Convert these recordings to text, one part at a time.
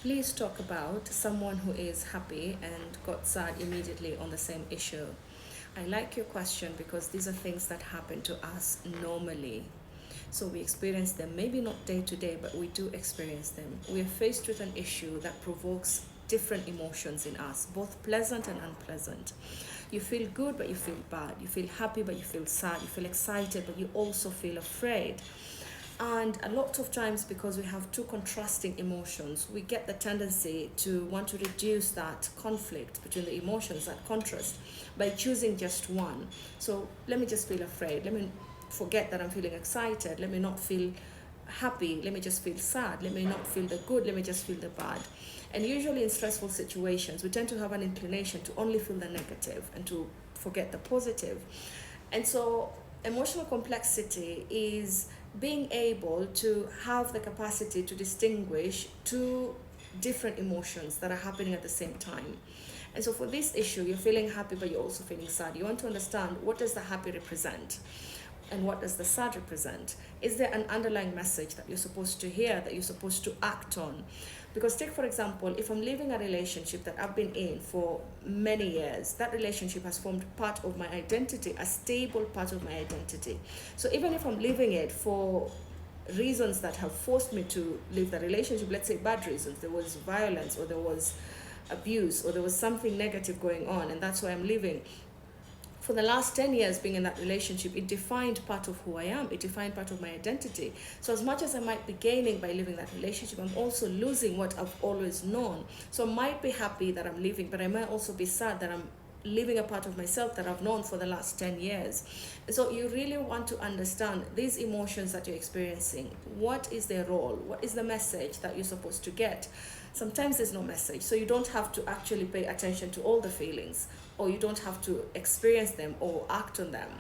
Please talk about someone who is happy and got sad immediately on the same issue. I like your question because these are things that happen to us normally. So we experience them, maybe not day to day, but we do experience them. We are faced with an issue that provokes different emotions in us, both pleasant and unpleasant. You feel good, but you feel bad. You feel happy, but you feel sad. You feel excited, but you also feel afraid. And a lot of times, because we have two contrasting emotions, we get the tendency to want to reduce that conflict between the emotions, that contrast, by choosing just one. So let me just feel afraid. Let me forget that I'm feeling excited. Let me not feel happy. Let me just feel sad. Let me not feel the good. Let me just feel the bad. And usually in stressful situations, we tend to have an inclination to only feel the negative and to forget the positive. And so emotional complexity is being able to have the capacity to distinguish two different emotions that are happening at the same time. And so for this issue, you're feeling happy, but you're also feeling sad. You want to understand, what does the happy represent? And what does the sad represent? Is there an underlying message that you're supposed to hear, that you're supposed to act on? Because take, for example, if I'm living a relationship that I've been in for many years, that relationship has formed part of my identity, a stable part of my identity. So even if I'm living it for reasons that have forced me to leave the relationship, let's say bad reasons, there was violence or there was abuse or there was something negative going on, and that's why I'm leaving. For the last 10 years being in that relationship, it defined part of who I am. It defined part of my identity. So as much as I might be gaining by leaving that relationship, I'm also losing what I've always known. So I might be happy that I'm leaving, but I might also be sad that I'm leaving a part of myself that I've known for the last 10 years. So you really want to understand these emotions that you're experiencing. What is their role? What is the message that you're supposed to get? Sometimes there's no message, so you don't have to actually pay attention to all the feelings, or you don't have to experience them or act on them.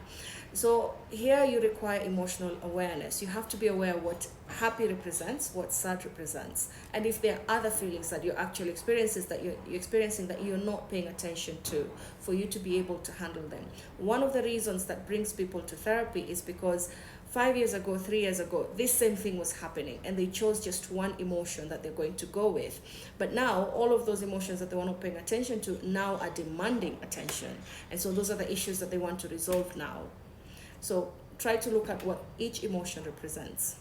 So here you require emotional awareness. You have to be aware what happy represents, what sad represents, and if there are other feelings that you're actually you're experiencing that you're not paying attention to, for you to be able to handle them. One of the reasons that brings people to therapy is because 5 years ago, 3 years ago, this same thing was happening, and they chose just one emotion that they're going to go with. But now, all of those emotions that they were not paying attention to now are demanding attention. And so those are the issues that they want to resolve now. So try to look at what each emotion represents.